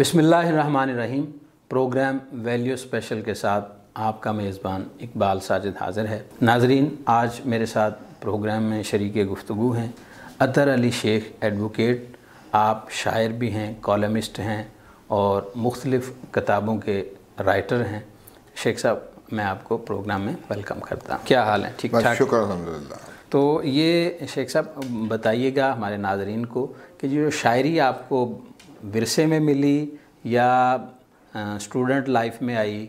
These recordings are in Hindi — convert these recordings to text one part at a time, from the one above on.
बिस्मिल्लाहिर्रहमानिर्रहीम। प्रोग्राम वैल्यू स्पेशल के साथ आपका मेज़बान इकबाल साजिद हाज़िर है। नाज़रीन, आज मेरे साथ प्रोग्राम में शरीक गुफ्तगू हैं अतर अली शेख एडवोकेट। आप शायर भी हैं, कॉलमिस्ट हैं और मुख्तलिफ़ किताबों के राइटर हैं। शेख साहब, मैं आपको प्रोग्राम में वेलकम करता हूँ। क्या हाल है? ठीक ठाक? शुक्र अल्हम्दुलिल्लाह। तो ये शेख साहब बताइएगा हमारे नाज़रीन को कि जो शायरी आपको विरसे में मिली या स्टूडेंट लाइफ में आई,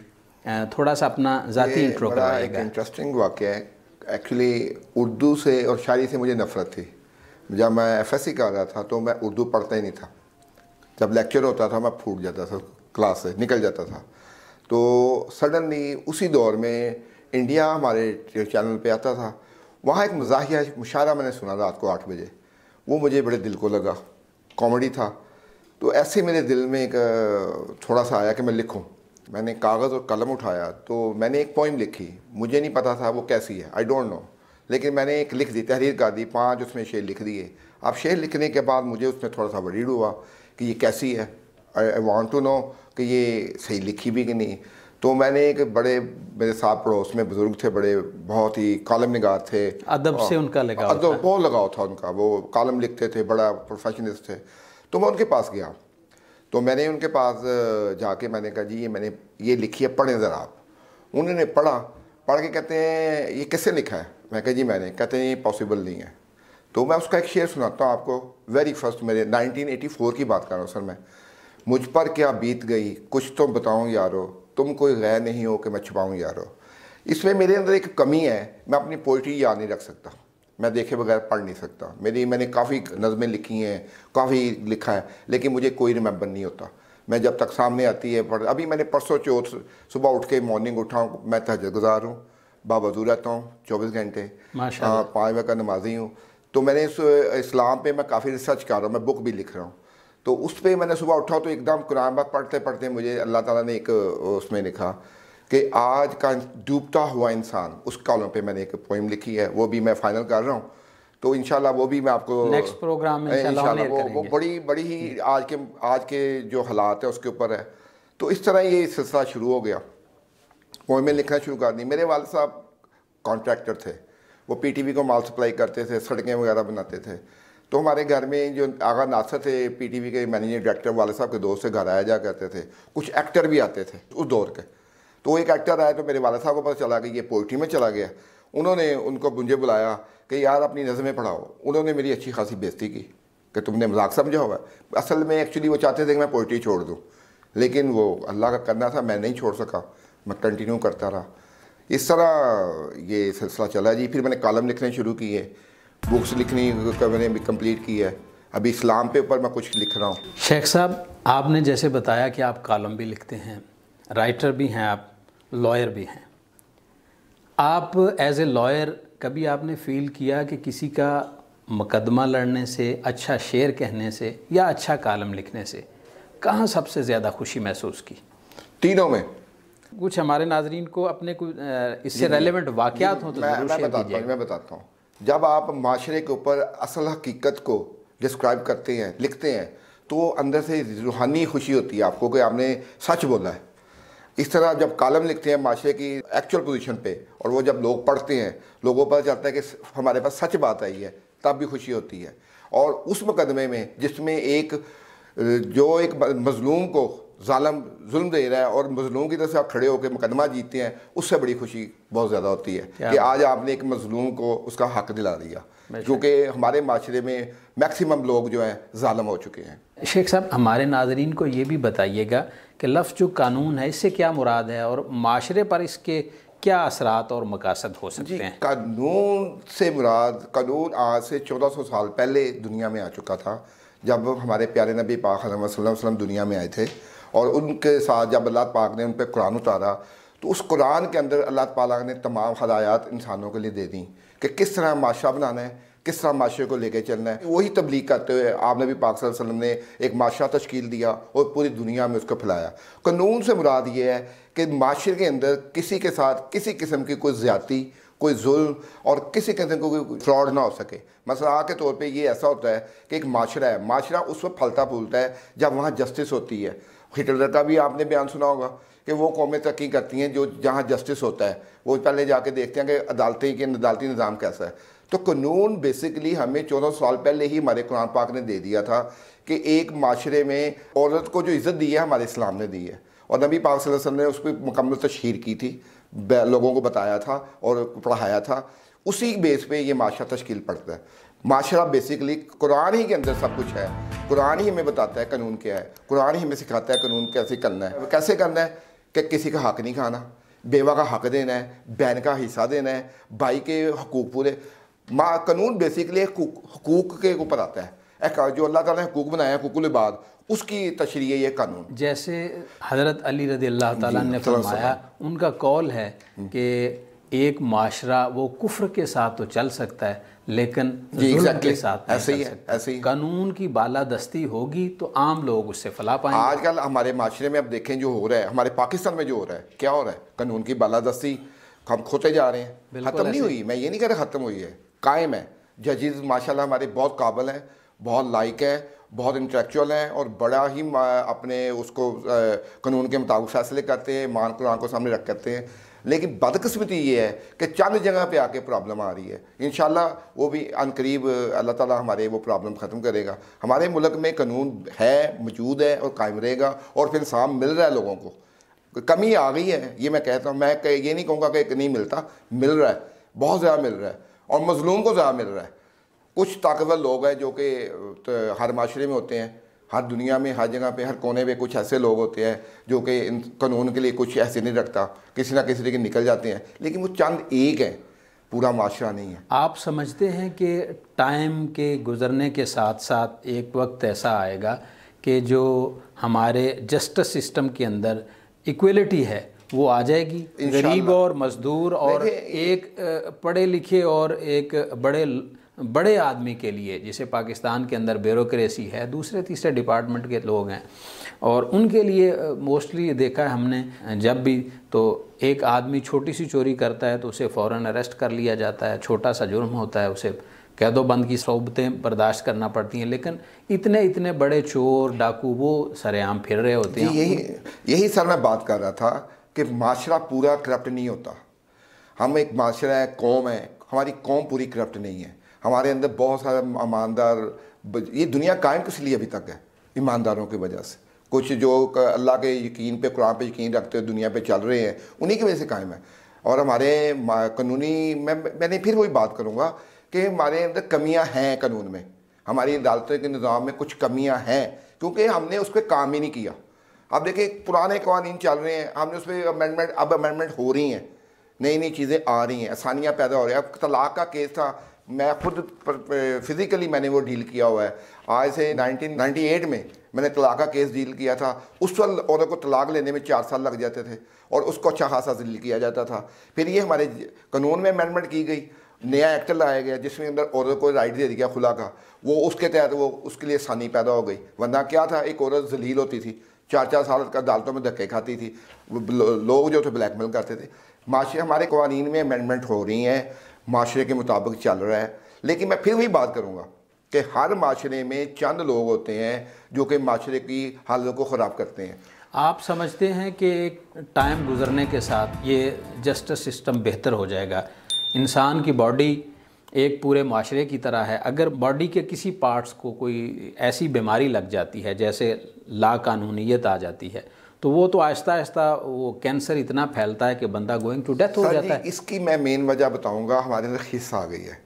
थोड़ा सा अपना ज़ाती इंट्रो करवाइएगा। एक इंटरेस्टिंग वाक़या है। एक्चुअली उर्दू से और शायरी से मुझे नफ़रत थी। जब मैं एफएससी कर रहा था तो मैं उर्दू पढ़ता ही नहीं था। जब लेक्चर होता था मैं फूट जाता था, क्लास से निकल जाता था। तो सडनली उसी दौर में इंडिया हमारे चैनल पे आता था। वहाँ एक मज़ाहिया मुशायरा मैंने सुना रात को 8 बजे। वो मुझे बड़े दिल को लगा, कॉमेडी था। तो ऐसे मेरे दिल में एक थोड़ा सा आया कि मैं लिखूं। मैंने कागज़ और कलम उठाया तो मैंने एक पोइम लिखी। मुझे नहीं पता था वो कैसी है, आई डोंट नो, लेकिन मैंने एक लिख दी, तहरीर कर दी, 5 उसमें शेर लिख दिए। अब शेर लिखने के बाद मुझे उसमें थोड़ा सा वरीड हुआ कि ये कैसी है, आई वांट टू नो कि ये सही लिखी भी कि नहीं। तो मैंने एक बड़े मेरे साथ पड़ोस में बुज़ुर्ग थे, बड़े बहुत ही कॉलम निगार थे, अदब से उनका लगाव था। अदब बहुत लगाव था उनका, वो कॉलम लिखते थे, बड़ा प्रोफेशनलिस्ट थे। तो मैं उनके पास गया, तो मैंने उनके पास जाके मैंने कहा जी मैंने ये लिखी है, पढ़ें ज़रा आप। उन्होंने पढ़ा, पढ़ के कहते हैं ये किससे लिखा है? मैं कहा जी मैंने। कहते हैं ये पॉसिबल नहीं है। तो मैं उसका एक शेर सुनाता हूँ आपको। वेरी फर्स्ट मेरे 1984 की बात कर रहा हूँ सर मैं। मुझ पर क्या बीत गई कुछ तो बताऊँ यारो, तुम कोई गैर नहीं हो कि मैं छुपाऊँ यारो। इसमें मेरे अंदर एक कमी है, मैं अपनी पोइट्री याद नहीं रख सकता, मैं देखे बगैर पढ़ नहीं सकता। मैंने काफ़ी नज़में लिखी हैं, काफ़ी लिखा है, लेकिन मुझे कोई रिमेंबर नहीं होता। मैं जब तक सामने आती है पढ़। अभी मैंने परसों चौथ सुबह उठ के मॉर्निंग उठाऊँ, मैं तहज्जुद गुज़ार हूँ, बावजूद रहता हूँ 24 घंटे, 5 वक्त का नमाजी हूँ। तो मैंने इस इस्लाम पे मैं काफ़ी रिसर्च कर रहा हूँ, मैं बुक भी लिख रहा हूँ। तो उस पर मैंने सुबह उठा तो एकदम कुरान पाक पढ़ते पढ़ते मुझे अल्लाह ताला ने एक उसमें लिखा कि आज का डूबता हुआ इंसान, उस कॉलम पे मैंने एक पोइम लिखी है, वो भी मैं फाइनल कर रहा हूँ। तो इंशाल्लाह वो भी मैं आपको नेक्स्ट प्रोग्राम में इंशाल्लाह वो बड़ी ही आज के जो हालात है उसके ऊपर है। तो इस तरह ये सिलसिला शुरू हो गया, पोइमें लिखना शुरू कर दी। मेरे वालिद साहब कॉन्ट्रैक्टर थे, वो पीटीवी को माल सप्लाई करते थे, सड़कें वगैरह बनाते थे। तो हमारे घर में जो आगा नासर थे पीटीवी के मैनेजिंग डायरेक्टर, वालिद साहब के दोस्त से घर आया जा करते थे। कुछ एक्टर भी आते थे उस दौर के। तो एक एक्टर आया तो मेरे वालिद साहब को पता चला कि ये पोइट्री में चला गया। उन्होंने उनको मुझे बुलाया कि यार अपनी नज़में पढ़ाओ। उन्होंने मेरी अच्छी खासी बेइज्जती की कि तुमने मजाक समझा हुआ है। असल में एक्चुअली वो चाहते थे कि मैं पोइट्री छोड़ दूँ, लेकिन वो अल्लाह का करना था, मैं नहीं छोड़ सका, मैं कंटिन्यू करता रहा। इस तरह ये सिलसिला चला जी। फिर मैंने कॉलम लिखने शुरू किए, बुक्स लिखनी मैंने भी कंप्लीट की है। अभी इस्लाम पे ऊपर मैं कुछ लिख रहा हूँ। शेख साहब, आपने जैसे बताया कि आप कॉलम भी लिखते हैं, राइटर भी हैं, आप लॉयर भी हैं। आप एज ए लॉयर कभी आपने फ़ील किया कि किसी का मुकदमा लड़ने से, अच्छा शेर कहने से या अच्छा कॉलम लिखने से कहाँ सबसे ज़्यादा खुशी महसूस की? तीनों में। कुछ हमारे नाजरीन को अपने कुछ इससे रेलेवेंट वाक़यात हो तो मैं बताता हूँ। जब आप माशरे के ऊपर असल हकीकत को डिस्क्राइब करते हैं, लिखते हैं, तो अंदर से रूहानी खुशी होती है आपको कि आपने सच बोला है। इस तरह जब कॉलम लिखते हैं माशरे की एक्चुअल पोजीशन पे, और वो जब लोग पढ़ते हैं, लोगों पर चलता है कि हमारे पास सच बात आई है, तब भी खुशी होती है। और उस मुकदमे में जिसमें एक मज़लूम को जालिम जुल्म दे रहा है और मज़लूम की तरफ से आप खड़े होकर मुकदमा जीतते हैं, उससे बड़ी खुशी बहुत ज़्यादा होती है कि आज आपने एक मज़लूम को उसका हक दिला दिया, क्योंकि हमारे माशरे में मैक्सिमम लोग जो हैं जालिम हो चुके हैं। शेख साहब, हमारे नाजरीन को ये भी बताइएगा कि लफ्ज़ जो कानून है इससे क्या मुराद है और माशरे पर इसके क्या असरात और मकासद हो सकते हैं? कानून से मुराद, कानून आज से 1400 साल पहले दुनिया में आ चुका था, जब हमारे प्यारे नबी पाक सल्लल्लाहु अलैहि वसल्लम दुनिया में आए थे। और उनके साथ जब अल्लाह पाक ने उन पर कुरान उतारा, तो उस कुरान के अंदर अल्लाह पाक ने तमाम हदायत इंसानों के लिए दे दी कि किस तरह माशरा बनाना है, किस तरह माशरे को लेके चलना है। वही तबलीग करते हुए आप नबी पाक सल्लल्लाहु अलैहि वसल्लम ने एक माशरा तश्कील दिया और पूरी दुनिया में उसको फैलाया। कानून से मुराद ये है कि माशरे के अंदर किसी के साथ किसी किस्म की कोई ज़्यादती, कोई जुल्म और किसी किस्म का कोई फ्रॉड ना हो सके। मसला के तौर पे ये ऐसा होता है कि एक माशरा है, माशरा उस वक्त फलता फूलता है जब वहाँ जस्टिस होती है। हिटलर का भी आपने बयान सुना होगा कि वो कौमें तरक्की करती हैं जो जहाँ जस्टिस होता है, वो पहले जाके देखते हैं कि अदालती निज़ाम कैसा है। तो कानून बेसिकली हमें 14 साल पहले ही हमारे कुरान पाक ने दे दिया था कि एक माशरे में औरत को जो इज़्ज़त दी है हमारे इस्लाम ने दी है, और नबी पाक सल्लल्लाहु अलैहि वसल्लम ने उस पर मुकम्मल तशहीर की थी, लोगों को बताया था और पढ़ाया था। उसी बेस पे ये माशरा तश्कील पड़ता है। माशरा बेसिकली कुरान ही के अंदर सब कुछ है, कुरान ही हमें बताता है कानून क्या है, कुरान ही हमें सिखाता है कानून कैसे करना है। कैसे करना है कि किसी का हक नहीं खाना, बेवा का हक देना है, बहन का हिस्सा देना है, भाई के हकूक़ पूरे। कानून बेसिकली हकूक़ के ऊपर आता है, जो अल्लाह ताला ने हकूक़ बनाया हकूक़ुल इबाद, उसकी तशरीह है ये कानून। जैसे हज़रत अली रज़ी अल्लाह ताला ने फरमाया, उनका कौल है कि एक माशरा वो कुफ्र के साथ तो चल सकता है लेकिन जुल्म के साथ ऐसे ही है, ऐसे ही कानून की बालादस्ती होगी तो आम लोग उससे फला पाएंगे। आजकल हमारे माशरे में अब देखें जो हो रहा है, हमारे पाकिस्तान में जो हो रहा है, क्या हो रहा है, कानून की बालादस्ती हम खोते जा रहे हैं। ख़त्म नहीं हुई, मैं ये नहीं कह रहा ख़त्म हुई है, कायम है। जजेस माशाल्लाह हमारे बहुत काबिल हैं, बहुत लायक हैं, बहुत इंटेलेक्चुअल हैं और बड़ा ही अपने उसको कानून के मुताबिक फैसले करते हैं, मान कुरान को सामने रख करते हैं। लेकिन बदकिस्मती ये है कि चंद जगह पे आके प्रॉब्लम आ रही है। इंशाल्लाह वो भी अनकरीब अल्लाह ताला हमारे वो प्रॉब्लम ख़त्म करेगा। हमारे मुल्क में कानून है, मौजूद है और कायम रहेगा, और फिर इंसाफ मिल रहा है लोगों को। कमी आ गई है ये मैं कहता हूँ, मैं ये नहीं कहूँगा कि नहीं मिलता, मिल रहा है, बहुत ज़्यादा मिल रहा है, और मज़लूम को ज़्यादा मिल रहा है। कुछ ताकतवर लोग हैं जो कि हर माशरे में होते हैं, हर दुनिया में हर जगह पे हर कोने पे कुछ ऐसे लोग होते हैं जो कि कानून के लिए कुछ ऐसे नहीं रखता, किसी ना किसी तरीके निकल जाते हैं, लेकिन वो चंद एक है, पूरा माशरा नहीं है। आप समझते हैं कि टाइम के गुज़रने के साथ साथ एक वक्त ऐसा आएगा कि जो हमारे जस्टिस सिस्टम के अंदर इक्वलिटी है वो आ जाएगी, गरीब और मज़दूर और एक पढ़े लिखे और एक बड़े आदमी के लिए, जैसे पाकिस्तान के अंदर ब्यूरोक्रेसी है, दूसरे तीसरे डिपार्टमेंट के लोग हैं और उनके लिए मोस्टली देखा है हमने, जब भी तो एक आदमी छोटी सी चोरी करता है तो उसे फ़ौरन अरेस्ट कर लिया जाता है, छोटा सा जुर्म होता है उसे कैदोबंद की सोबतें बर्दाश्त करना पड़ती हैं, लेकिन इतने इतने बड़े चोर डाकू वो सरेआम फिर रहे होते हैं। यही सर मैं बात कर रहा था कि माशरा पूरा करप्ट नहीं होता। हम एक माशरा है, कौम है, हमारी कौम पूरी करप्ट नहीं है। हमारे अंदर बहुत सारे ईमानदार, ये दुनिया कायम किस लिए अभी तक है, ईमानदारों की वजह से। कुछ जो अल्लाह के यकीन पे, कुरान पे यकीन रखते हुए दुनिया पे चल रहे हैं, उन्हीं की वजह से कायम है। और हमारे कानूनी मैंने फिर वही बात करूँगा कि हमारे अंदर कमियाँ हैं कानून में, हमारी अदालतों के निज़ाम में कुछ कमियाँ हैं, क्योंकि हमने उस पर काम ही नहीं किया। अब देखिए पुराने कानून चल रहे हैं, हमने उस पर अमेंडमेंट हो रही हैं, नई नई चीज़ें आ रही हैं, आसानियाँ पैदा हो रही हैं। अब तलाक का केस था, मैं खुद फिज़िकली मैंने वो डील किया हुआ है। आज से 1998 में मैंने तलाक का केस डील किया था। उस वक्त औरत को तलाक लेने में 4 साल लग जाते थे और उसको अच्छा खासा डील किया जाता था। फिर ये हमारे कानून में अमेंडमेंट की गई, नया एक्ट लाया गया जिसमें अंदर औरत को राइट दे दिया खुला का, वो उसके तहत वो उसके लिए आसानी पैदा हो गई। वरना क्या था, एक औरत जलील होती थी, 4-4 साल का अदालतों में धक्के खाती थी, लोग जो थे ब्लैकमेल करते थे। माशरे हमारे कानून में अमेंडमेंट हो रही हैं, माशरे के मुताबिक चल रहा है। लेकिन मैं फिर वही बात करूँगा कि हर माशरे में चंद लोग होते हैं जो कि माशरे की हालत को ख़राब करते हैं। आप समझते हैं कि एक टाइम गुजरने के साथ ये जस्टिस सिस्टम बेहतर हो जाएगा? इंसान की बॉडी एक पूरे माशरे की तरह है, अगर बॉडी के किसी पार्ट्स को कोई ऐसी बीमारी लग जाती है, जैसे लाकानूनियत आ जाती है, तो वो तो आहिस्ता आहिस्ता वो कैंसर इतना फैलता है कि बंदा गोइंग टू डेथ हो जाता है। इसकी मैं मेन वजह बताऊंगा, हमारे अंदर खिस्सा आ गई है।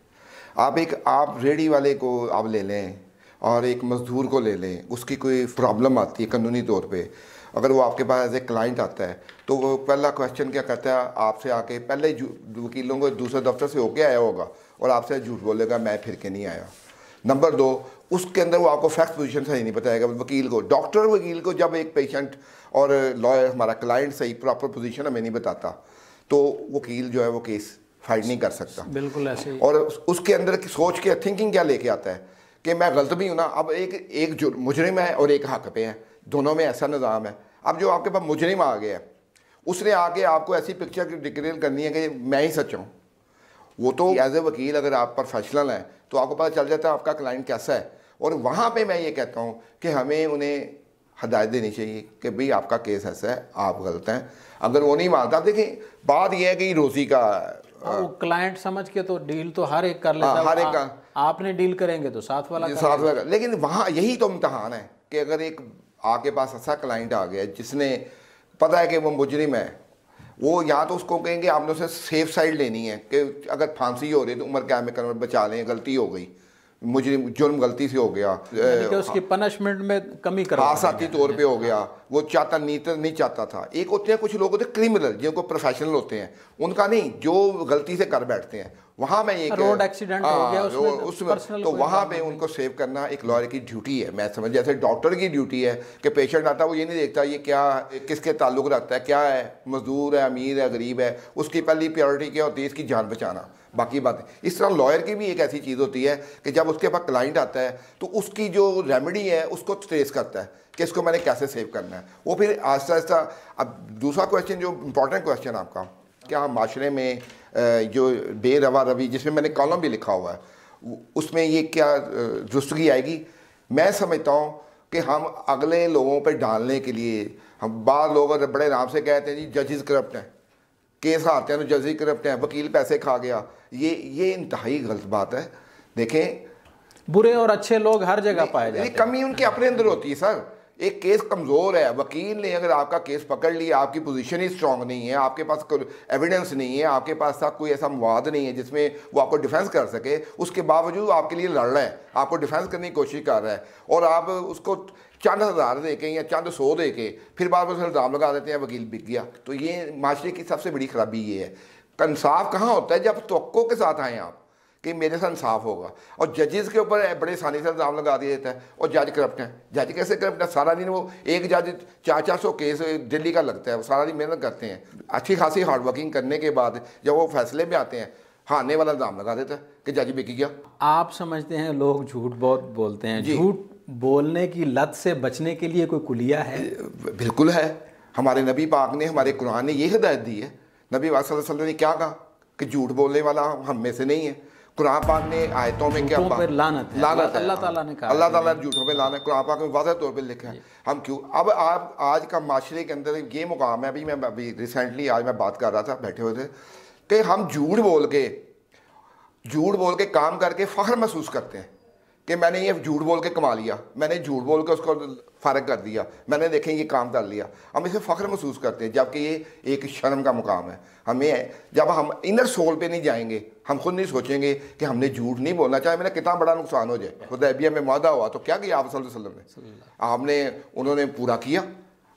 आप रेडी वाले को आप ले लें और एक मज़दूर को ले लें, उसकी कोई प्रॉब्लम आती है कानूनी तौर पे, अगर वो आपके पास एज ए क्लाइंट आता है तो वो पहला क्वेश्चन क्या करता है, आपसे आके पहले वकीलों को दूसरे दफ्तर से होके आया होगा और आपसे झूठ बोलेगा मैं फिर के नहीं आया। नंबर 2, उसके अंदर वो आपको फैक्ट पोजीशन सही नहीं बताएगा वकील को। डॉक्टर वकील को जब एक पेशेंट और लॉयर हमारा क्लाइंट सही प्रॉपर पोजीशन हमें नहीं बताता तो वकील जो है वो केस फाइट नहीं कर सकता। बिल्कुल ऐसे ही। और उसके अंदर की सोच के थिंकिंग क्या लेके आता है कि मैं गलत भी हूँ ना। अब एक जो मुजरिम है और एक हक पे है, दोनों में ऐसा निज़ाम है। अब जो आपके पास मुजरिम आ गया है, उसने आके आपको ऐसी पिक्चर डिक्लेयर करनी है कि मैं ही सच हूँ। वो तो एज ए वकील अगर आप प्रोफेशनल हैं तो आपको पता चल जाता है आपका क्लाइंट कैसा है। और वहाँ पे मैं ये कहता हूँ कि हमें उन्हें हदायत देनी चाहिए कि भाई आपका केस ऐसा है, आप गलत हैं। अगर वो नहीं मानता, देखिए बात यह है कि रोज़ी का वो क्लाइंट समझ के तो डील तो हर एक कर लेता है, हर एक का आपने डील करेंगे तो साथ वाला साथ वाला। लेकिन वहाँ यही तो इम्तहान है कि अगर एक आपके पास ऐसा क्लाइंट आ गया जिसने पता है कि वो मुजरिम है, वो या तो उसको कहेंगे आपने उसे सेफ साइड लेनी है कि अगर फांसी हो रही है तो उम्र कैद में कर बचा लें, गलती हो गई, मुजरिम जुर्म गलती से हो गया, कि उसकी पनिशमेंट में कमी कर आसाती तौर पे हो गया, वो चाहता नहीं चाहता था। एक होते हैं कुछ लोग होते हैं क्रिमिनल, जिनको प्रोफेशनल होते हैं, उनका नहीं, जो गलती से कर बैठते हैं। वहाँ मैं ये रोड एक्सीडेंट हो गया उसमें तो वहाँ पे उनको सेव करना एक लॉयर की ड्यूटी है। मैं समझ, जैसे डॉक्टर की ड्यूटी है कि पेशेंट आता है वो ये नहीं देखता ये क्या किसके ताल्लुक रखता है, क्या है, मजदूर है, अमीर है, गरीब है, उसकी पहली प्रायोरिटी क्या होती है, इसकी जान बचाना, बाकी बातें। इस तरह लॉयर की भी एक ऐसी चीज़ होती है कि जब उसके पास क्लाइंट आता है तो उसकी जो रेमेडी है उसको ट्रेस करता है कि इसको मैंने कैसे सेव करना है। वो फिर आहिस्ता आहिस्ता। अब दूसरा क्वेश्चन जो इम्पोर्टेंट क्वेश्चन आपका, क्या माशरे में जो बेरवा रवि, जिसमें मैंने कॉलम भी लिखा हुआ है, उसमें ये क्या दुरुस्तगी आएगी? मैं समझता हूँ कि हम अगले लोगों पर डालने के लिए, हम बाद लोग बड़े आराम से कहते हैं जी जजेस करप्ट हैं, केस हारते हैं तो जजेस करप्ट हैं, वकील पैसे खा गया। ये इंतहाई गलत बात है। देखें, बुरे और अच्छे लोग हर जगह पाए जाते हैं, कमी उनके अपने अंदर होती है सर। एक केस कमज़ोर है, वकील ने अगर आपका केस पकड़ लिया, आपकी पोजीशन ही स्ट्रांग नहीं है, आपके पास कोई एविडेंस नहीं है, आपके पास कोई ऐसा मवाद नहीं है जिसमें वो आपको डिफेंस कर सके, उसके बावजूद आपके लिए लड़ रहा है, आपको डिफेंस करने की कोशिश कर रहा है, और आप उसको चंद हज़ार दे के या चंद 100 दे के फिर बाद में उसे इल्ज़ाम लगा देते हैं वकील बिक गया। तो ये माशरे की सबसे बड़ी खराबी ये है। इंसाफ कहाँ होता है? जब तवक्को के साथ आएँ आप कि मेरे साथ इंसाफ होगा। और जजेस के ऊपर बड़े आसानी से इल्ज़ाम लगा दिया जाता है और जज करप्ट हैं। जज कैसे करप्ट है? सारा दिन वो एक जज 400 केस दिल्ली का लगता है, वो सारा दिन मेहनत करते हैं, अच्छी खासी हार्ड वर्किंग करने के बाद जब वो फैसले में आते हैं, हारने वाला इल्ज़ाम लगा देता है कि जज बिक गया। आप समझते हैं लोग झूठ बहुत बोलते हैं, झूठ बोलने की लत से बचने के लिए कोई कुलिया है? बिल्कुल है। हमारे नबी पाक ने, हमारे कुरान ने ये हिदायत दी है। नबी पाक सल्लल्लाहु अलैहि वसल्लम ने क्या कहा कि झूठ बोलने वाला हम में से नहीं है। कुरान पाक ने आयतों में क्या लानत है, अल्लाह ताला ने कहा, अल्लाह ताला ने झूठों पे लानत कुरान पाक में वाज़ह तौर पे लिखा है। हम क्यों, अब आप आज का माशरे के अंदर ये मुकाम है। मैं अभी रिसेंटली आज मैं बात कर रहा था, बैठे हुए थे, कि हम झूठ बोल के काम करके फ़ख्र महसूस करते हैं कि मैंने ये झूठ बोल के कमा लिया, मैंने झूठ बोल के उसको फ़ारग कर दिया, मैंने देखें ये काम कर लिया। हम इसे फ़ख्र महसूस करते हैं, जबकि ये एक शर्म का मुकाम है। हमें जब हम इनर सोल पे नहीं जाएंगे, हम खुद नहीं सोचेंगे कि हमने झूठ नहीं बोलना, चाहे मेरा कितना बड़ा नुकसान हो जाए। हुदैबिया में मुआहदा हुआ तो क्या किया आप सल्लल्लाहु अलैहि वसल्लम ने? उन्होंने पूरा किया।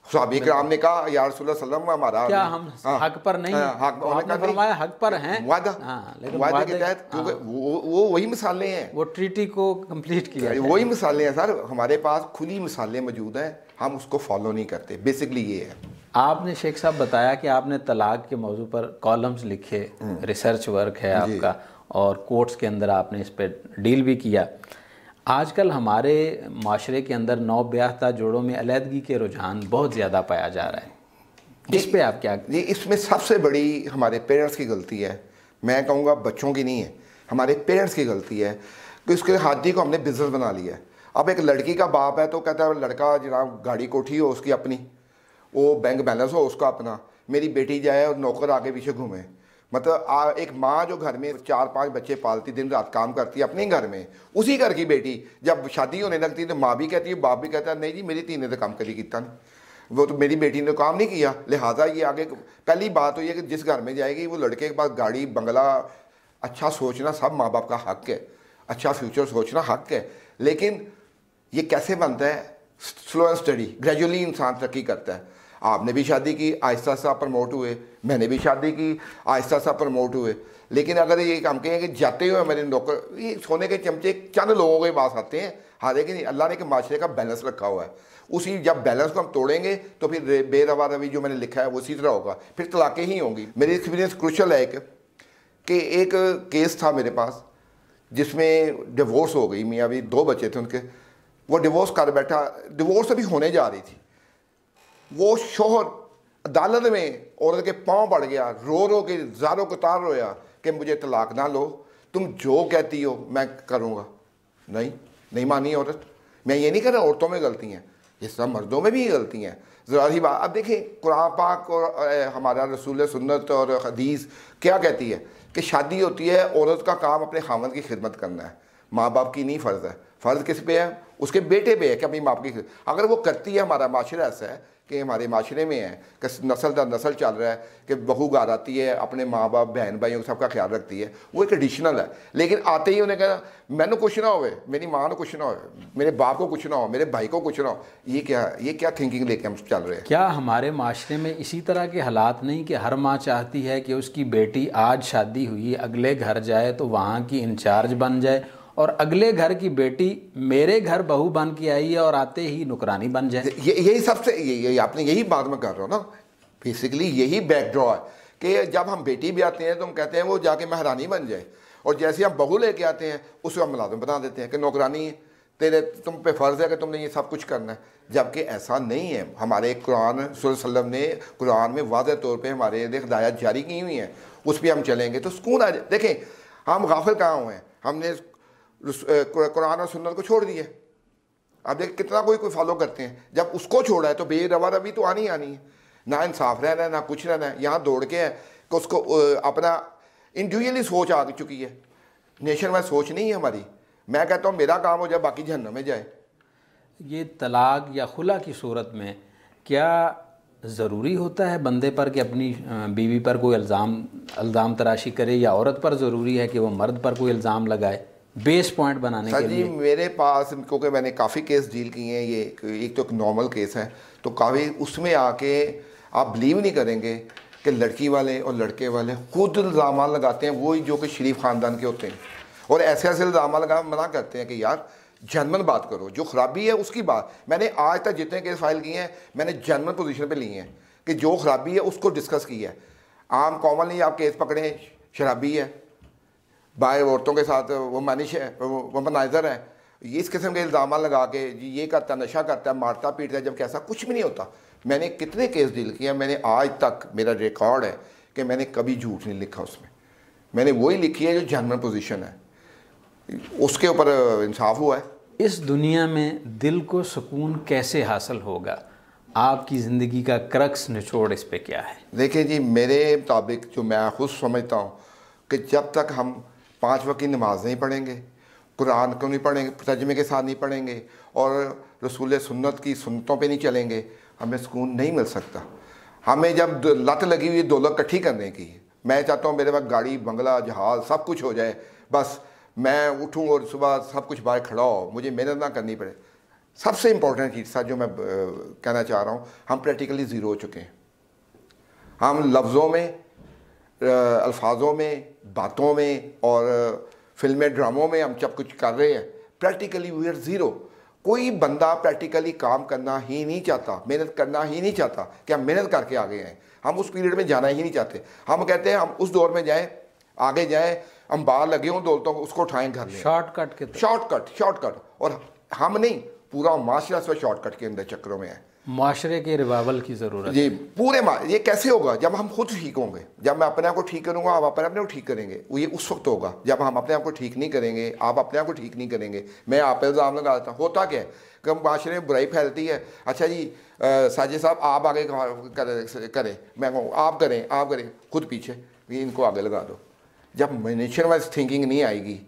सहाबा इकराम ने कहा या रसूलुल्लाह सल्लल्लाहु अलैहि वसल्लम हमारा क्या हम हक पर नहीं, आपने फरमाया हक पर हैं, वादा के तहत, क्योंकि वो वही मिसालें हैं, वो ट्रीटी को कंप्लीट किया, वही मिसालें हैं सर। हमारे पास खुली मिसालें मौजूद हैं, हम उसको फॉलो नहीं करते। बेसिकली ये है। आपने शेख साहब बताया कि आपने तलाक के मौजू पर कॉलम्स लिखे, रिसर्च वर्क है आपका, और कोर्ट्स के अंदर आपने इस पर डील भी किया। आजकल हमारे माशरे के अंदर नौब्याहता जोड़ों में अलहदगी के रुझान बहुत ज़्यादा पाया जा रहा है। इस पे आप क्या? ये इसमें सबसे बड़ी हमारे पेरेंट्स की गलती है। मैं कहूँगा बच्चों की नहीं है, हमारे पेरेंट्स की गलती है कि उसके हादी को हमने बिजनेस बना लिया है। अब एक लड़की का बाप है तो कहता है लड़का जनाब गाड़ी कोठी हो उसकी अपनी, वो बैंक बैलेंस हो उसका अपना, मेरी बेटी जाए और नौकर आगे पीछे घूमे। मतलब एक माँ जो घर में 4-5 बच्चे पालती, दिन रात काम करती है अपने घर में, उसी घर की बेटी जब शादी होने लगती है तो माँ भी कहती है, बाप भी कहता है नहीं जी मेरी धी ने तो काम करी किया नहीं, वो तो मेरी बेटी ने काम नहीं किया। लिहाजा ये आगे पहली बात तो ये कि जिस घर में जाएगी वो लड़के के पास गाड़ी बंगला, अच्छा सोचना सब माँ बाप का हक है, अच्छा फ्यूचर सोचना हक है। लेकिन ये कैसे बनता है? स्लो एंड स्टडी, ग्रेजुअली इंसान तरक्की करता है। आपने भी शादी की, आहिस्ता आहिस्ता प्रमोट हुए, मैंने भी शादी की, आहिस्ता आहिस्ता प्रमोट हुए। लेकिन अगर ये हम कहें कि जाते हुए मेरे नौकर, ये सोने के चमचे चंद लोगों के पास आते हैं, हालांकि नहीं, अल्लाह ने के माशरे का बैलेंस रखा हुआ है। उसी जब बैलेंस को हम तोड़ेंगे तो फिर बेरवा रवि जो मैंने लिखा है वो उसी तरह होगा, फिर तलाक़ें ही होंगी। मेरी एक्सपीरियंस क्रूशल है कि एक केस था मेरे पास जिसमें डिवोर्स हो गई, मियाँ भी 2 बच्चे थे उनके, वो डिवोर्स कर बैठा, डिवोर्स अभी होने जा रही थी, वो शोहर अदालत में औरत के पाँव पड़ गया, रो रो के ज़ारो कतार रोया कि मुझे तलाक ना लो, तुम जो कहती हो मैं करूँगा। नहीं मानी औरत। मैं ये नहीं कह रहा औरतों में गलती हैं, इस तरह मर्दों में भी गलती हैं, ज़रा ही बात। अब देखिए कुरान पाक और हमारा रसूल सुन्नत और हदीस क्या कहती है कि शादी होती है, औरत का काम अपने खामद की खिदमत करना है, माँ बाप की नहीं फ़र्ज़ है। फ़र्ज़ किस पे है? उसके बेटे पे है कि अपनी माँ बाप की, अगर वो करती है। हमारा माशरा ऐसा है कि हमारे माशरे में है कि नस्ल दर नस्ल चल रहा है कि बहू घर आती है, अपने माँ बाप बहन भाइयों सबका ख्याल रखती है, वो एक एडिशनल है। लेकिन आते ही उन्हें कहा मैंने कुछ ना हो, मेरी माँ को कुछ ना हो, मेरे बाप को कुछ ना हो, मेरे भाई को कुछ ना हो, ये क्या थिंकिंग लेके हम चल रहे हैं? क्या हमारे माशरे में इसी तरह के हालात नहीं कि हर माँ चाहती है कि उसकी बेटी आज शादी हुई अगले घर जाए तो वहाँ की इंचार्ज बन जाए, और अगले घर की बेटी मेरे घर बहू बन के आई है और आते ही नुकरानी बन जाए? यही सबसे यही आपने यही बात मैं कर रहा हूँ ना, बेसिकली यही बैकड्रॉ है कि जब हम बेटी भी आते हैं तो हम कहते हैं वो जाके महारानी बन जाए, और जैसे हम बहू लेके आते हैं उसको हम मुलाजिम बना देते हैं कि नौकरानी है तेरे, तुम पे फ़र्ज़ है कि तुमने ये सब कुछ करना है, जबकि ऐसा नहीं है। हमारे कुरान सल्लल्लाहु अलैहि वसल्लम ने कुरान में वाज़ेह तौर पे हमारे हिदायत जारी की हुई हैं, उस पर हम चलेंगे तो सुकून आ जाए। देखें हम गाफिल कहाँ हुए हैं, हमने कुरान और सुन्नत को छोड़ दिया। अब देख कितना कोई फॉलो करते हैं, जब उसको छोड़ा है तो बेरवा रवि तो आनी है, ना इंसाफ रहना है ना कुछ रहना है। यहाँ दौड़ के है कि उसको अपना इंडिविजुअली सोच आ चुकी है, नेशन वाइज सोच नहीं है हमारी। मैं कहता हूँ मेरा काम हो जाए, बाकी जहन्नम में जाए। ये तलाक या खुला की सूरत में क्या ज़रूरी होता है बंदे पर कि अपनी बीवी पर कोई इल्ज़ाम तराशी करे, या औरत पर ज़रूरी है कि वो मर्द पर कोई इल्ज़ाम लगाए बेस पॉइंट बनाने के लिए? मेरे पास, क्योंकि मैंने काफ़ी केस डील किए हैं, ये एक तो एक नॉर्मल केस है, तो काफ़ी उसमें आके आप बिलीव नहीं करेंगे कि लड़की वाले और लड़के वाले खुद इल्ज़ाम लगाते हैं, वही जो कि शरीफ ख़ानदान के होते हैं, और ऐसे ऐसे इल्ज़ाम लगा मना करते हैं कि यार जनमन बात करो, जो खराबी है उसकी बात। मैंने आज तक जितने केस फाइल किए हैं मैंने जनमन पोजीशन पे लिए हैं कि जो खराबी है उसको डिस्कस किया है। आम कॉमनली आप केस पकड़ें शराबी है, बाहर औरतों के साथ वो मानिश है, वो मनाइजर है, ये इस किस्म के इल्ज़ाम लगा के ये करता, नशा करता है, मारता पीटता है, जबकि ऐसा कुछ भी नहीं होता। मैंने कितने केस डील किए हैं, मैंने आज तक मेरा रिकॉर्ड है कि मैंने कभी झूठ नहीं लिखा उसमें, मैंने वही लिखी है जो जनमन पोजीशन है, उसके ऊपर इंसाफ हुआ है। इस दुनिया में दिल को सुकून कैसे हासिल होगा? आपकी ज़िंदगी का क्रक्स निचोड़ इस पे क्या है? देखिए जी, मेरे मुताबिक जो मैं खुद समझता हूँ कि जब तक हम 5 वक्त की नमाज नहीं पढ़ेंगे, कुरान को नहीं पढ़ेंगे, तर्जमे के साथ नहीं पढ़ेंगे, और रसूल सुन्नत की सुन्नतों पे नहीं चलेंगे, हमें सुकून नहीं मिल सकता। हमें जब लत लगी हुई दौलत इकट्ठी करने की, मैं चाहता हूँ मेरे पास गाड़ी बंगला जहाज़ सब कुछ हो जाए, बस मैं उठूँ और सुबह सब कुछ बाहर खड़ा हो, मुझे मेहनत ना करनी पड़े। सबसे इम्पोर्टेंट चीज़ था जो मैं कहना चाह रहा हूँ, हम प्रैक्टिकली ज़ीरो हो चुके हैं। हम लफ्ज़ों में, अल्फाजों में, बातों में और फिल्में ड्रामों में हम सब कुछ कर रहे हैं, प्रैक्टिकली वी आर ज़ीरो। कोई बंदा प्रैक्टिकली काम करना ही नहीं चाहता, मेहनत करना ही नहीं चाहता कि हम मेहनत करके आगे आएँ। हम उस पीरियड में जाना ही नहीं चाहते। हम कहते हैं हम उस दौर में जाएँ, आगे जाएँ, हम बाहर लगे हों दौलतों को, उसको उठाएँ घर में, शॉर्टकट के शॉर्टकट। और हम नहीं, पूरा माशरा से शॉर्टकट के अंदर चक्रों में है। माशरे के रिवाइवल की ज़रूरत जी, पूरे ये कैसे होगा? जब हम खुद ठीक होंगे, जब मैं अपने आप को ठीक करूँगा, आप अपने को ठीक करेंगे, वो ये उस वक्त होगा जब हम अपने आप को ठीक नहीं करेंगे, आप अपने आप को ठीक नहीं करेंगे। मैं आप पे इल्ज़ाम लगा देता, होता क्या है कि माशरे में बुराई फैलती है। अच्छा जी साजिद साहब आप आगे करें, मैं कहूँ आप करें, खुद पीछे, इनको आगे लगा दो। जब नेशन वाइज थिंकिंग नहीं आएगी,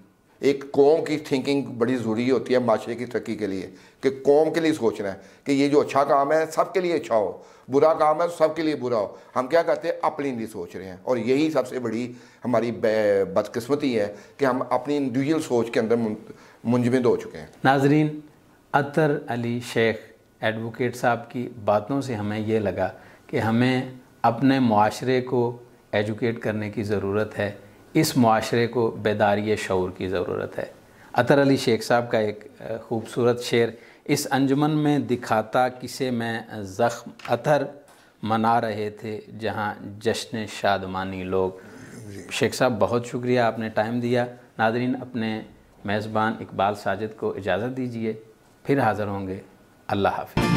एक कौम की थिंकिंग बड़ी ज़रूरी होती है माशरे की तरक्की के लिए, कि कौम के लिए सोचना है कि ये जो अच्छा काम है सबके लिए अच्छा हो, बुरा काम है सबके लिए बुरा हो। हम क्या करते हैं, अपने लिए सोच रहे हैं, और यही सबसे बड़ी हमारी बदकिस्मती है कि हम अपनी इंडिविजुअल सोच के अंदर मुंजमद हो चुके हैं। नाजरीन, अतर अली शेख एडवोकेट साहब की बातों से हमें ये लगा कि हमें अपने मुआशरे को एजुकेट करने की ज़रूरत है, इस मुआशरे को बेदारी शऊर की ज़रूरत है। अतर अली शेख साहब का एक ख़ूबसूरत शेर इस अंजुमन में दिखाता किसे मैं ज़ख्म अतर मना रहे थे जहाँ जश्न शादमानी लोग। शेख साहब बहुत शुक्रिया, आपने टाइम दिया। नादरीन, अपने मेज़बान इकबाल साजिद को इजाज़त दीजिए, फिर हाज़िर होंगे। अल्लाह हाफ़िज़।